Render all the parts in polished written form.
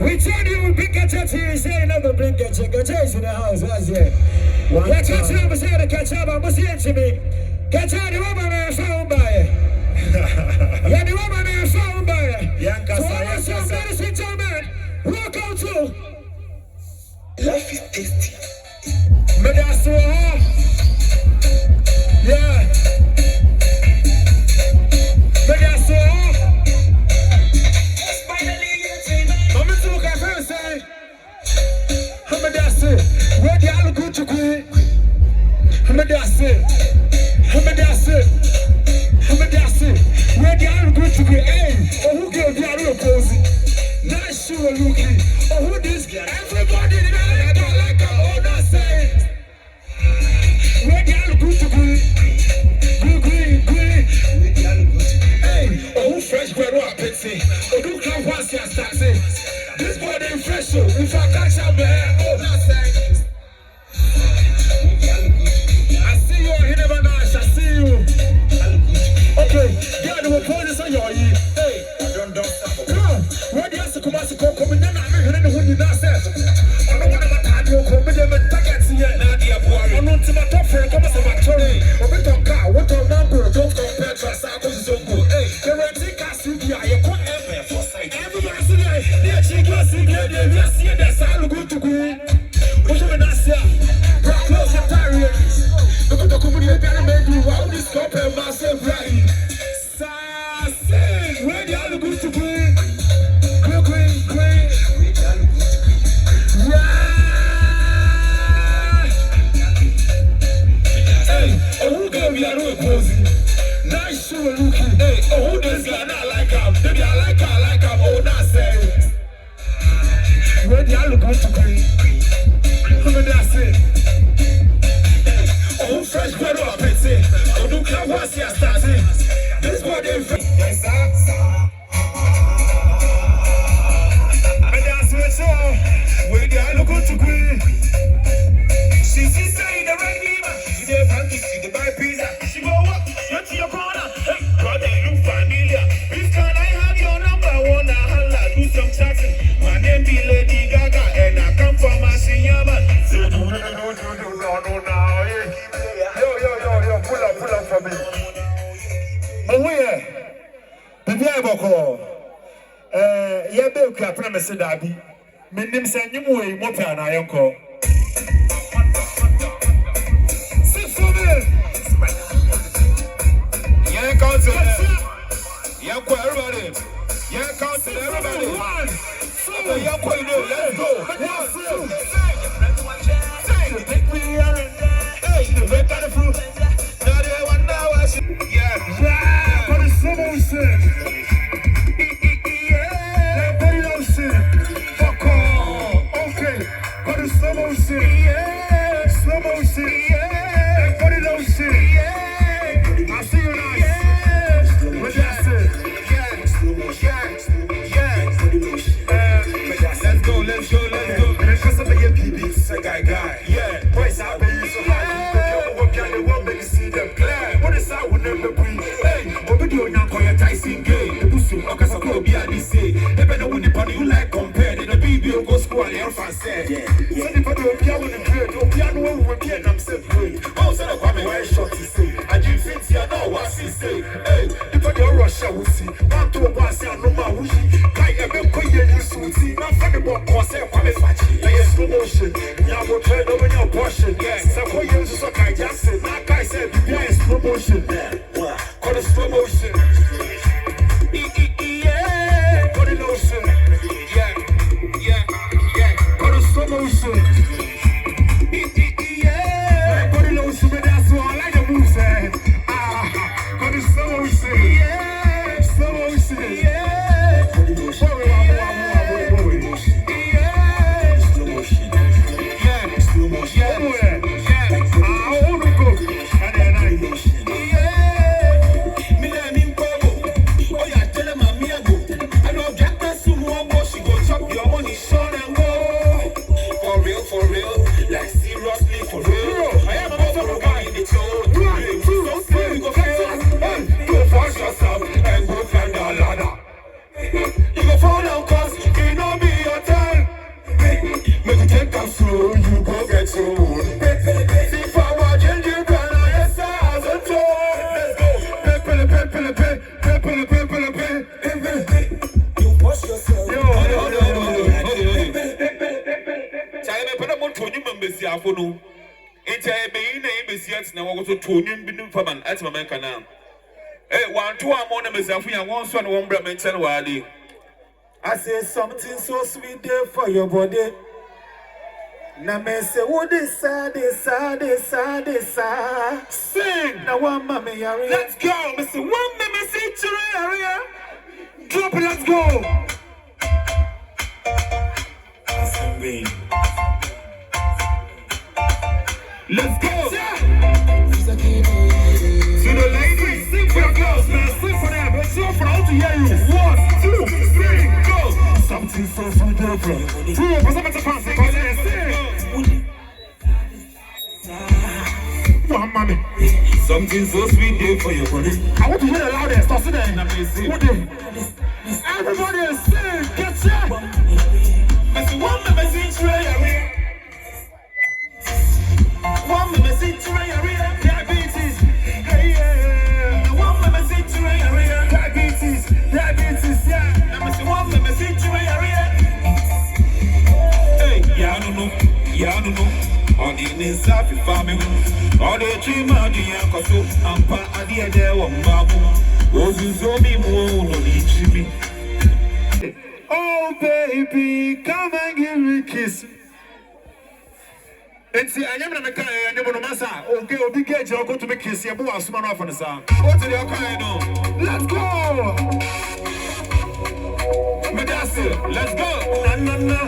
We told you we bring Keche to you, say never bring Keche. Keche is in the house, what's it? Yeah, Keche, I'm saying the Keche, I'm saying to me. Keche, the woman I found by it. Yeah, the woman I found by it. So ladies and gentlemen, welcome to Life is Tasty. Medaso, yeah. Medaso. Mama to look at her say, Hamadasi, where the alu go to queen? Hamadasi, Hamadasi, Hamadasi, where the alu go to queen? Hey, oh who gave the alu opposing? Nice shoe looking. Oh who this guy? Everybody in the like oh not say. Where the alu go to queen? Green. Where the alu go to queen? Hey, oh who fresh bread what pizza? Oh who come once ya start say. This boy they fresh so if I catch up there, oh not say. I see you here never nice, I see you. Okay, yeah, the poses on your ear. Hey, don't stop. Come on, where the answer come to come in then I'm hearing the one you not said. I don't want to add you come with them targets here. Nadia boy, I'm not to my top friend, come as a factory. Or we don't car, what on number, don't compare to us, I was so good. Hey, the red tick I see the eye, you can't ever foresight. Everybody see the chick you see the we are seeing that's all good to go. What you mean I say? Close your tires. Look at the community and make you wow this cup and massive right. Sassy, where the all good to go? Green. Yeah. Hey, oh who gave you a road posing? Nice shoe looking. Hey, oh who this guy not like him? Maybe I like him, oh not say. Where the all good to go? That's it. Oh, fresh bread up, it's it. Oh, do come once you start it. This boy, they fresh. Yes, sir. And that's what's up. Where the all good to go? She say the right name. She the panty, she the buy pizza. She go up, you're to your corner. Hey, brother, you look familiar. Please can I have your number? Wanna holla, do some chatting. My name be Lady Gaga, and I come from Ashiyama. Yo, pull up for me. Oh yeah, baby, I go. Yeah, baby, I promise you, Daddy. My name is Anyway, Mopan, I am called. Sit for me. Yeah, count it. Yeah, everybody. Yeah, count it, everybody. 1, 2, yeah, let's go. 1, 2, 3. Take me here. Hey, the red by the fruit. Now they want now I should. Yeah, for the summer shit. Yeah, for the shit. Fuck off. Okay, for the summer shit. Yeah, summer shit. Yeah, for the shit. Yeah, I see you now. Yeah, but that's it. Yeah. Let's go. Because of the PB, guy. Yeah, boys out there so high. What is that? Would never be. Hey, what video now call your Tyson gay? The Busu, Okasako, BRDC. They better win the party you like compared. The baby will go school and the alpha said. Yeah. So the party will piano the great. Oh, piano will be an upset way. Oh, so the Kwame, why short to say? I do think you know what he say. Hey, the party will rush, I will see. 1, 2, 1, say, no more whooshy. Kai, a bit quick, you see. Not funny, but cause I come as much. I slow motion. You will turn over your portion. Yes, I call you so I just said, like I said, yeah, slow motion. Call it slow motion. Yeah, call it motion. Yeah. Call it slow motion. Yeah, call it motion. But that's why I like the moves. Call it slow motion. Yeah, slow motion. Yeah, call it motion. Yeah. for no. It's a main name is yet now to Tony Faman at my canal. Eh, 1 2 more than myself, and one Brahman tell Wadi. I say something so sweet there for your body. Now me say what is sad. Sing now one mommy area. Let's go. Me say one mommy say area. Drop it, let's go. Let's go. See the ladies, sing for the girls, man. Sing for them. It's so for all to hear you. 1 2 3 go. Something so sweet there for you. What's up at the fancy? One mommy. Something so sweet there for you, buddy. I want to hear the loudest. Stop sitting. Everybody is sing. Keche. Messi one message right. One message right. Diabetes. Hey yeah. One message right. Diabetes. Yeah. Messi one message right. Hey, yeah, I don't know. All the inside family, all the dream of the young so I'm part of the other one, babu. Was you so me more no me? Oh baby, come and give me a kiss. And see, I am not a guy, I never know massa. Okay, I'll be get you go to make kiss your boy, I'm off on the sound. What's the kind of? Let's go! Let's go! No.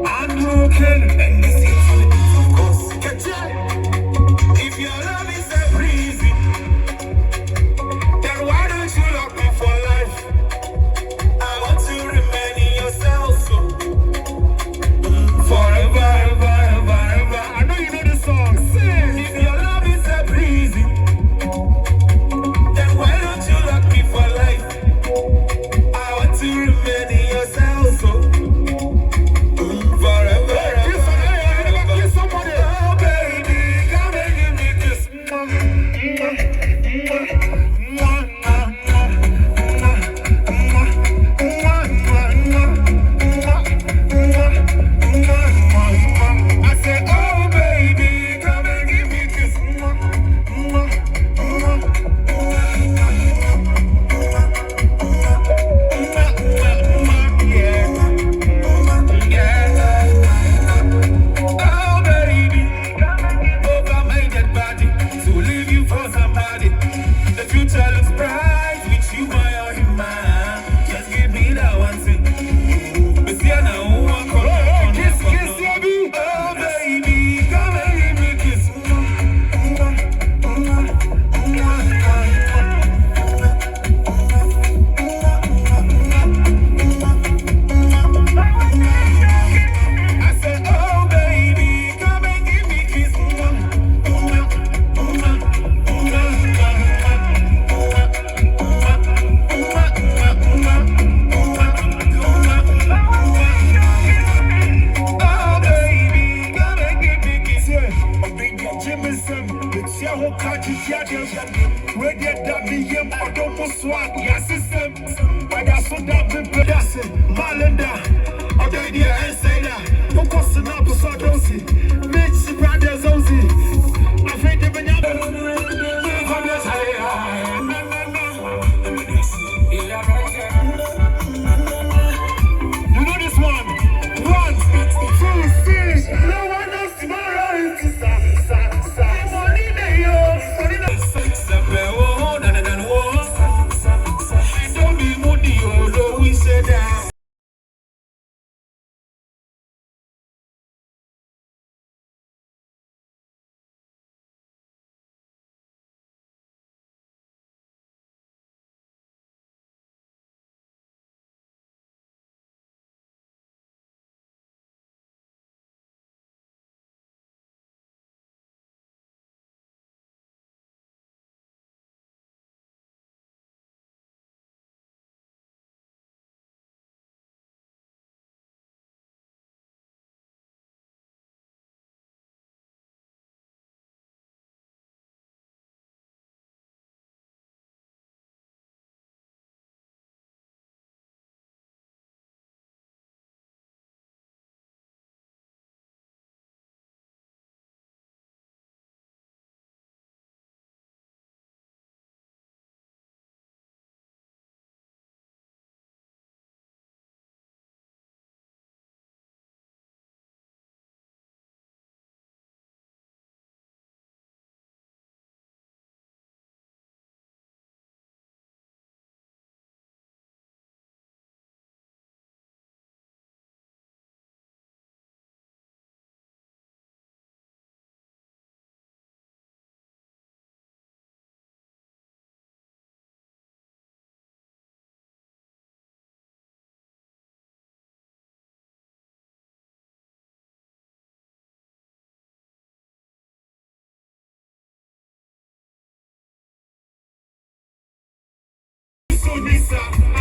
I'm broken and this is of course. If your love is a breezy, then why don't you lock me for life? I want to remain in yourself so forever, ever. I know you know the song. Sing. If your love is a breezy, then why don't you lock me for life? I want to remain in yourself so forever. so nisa.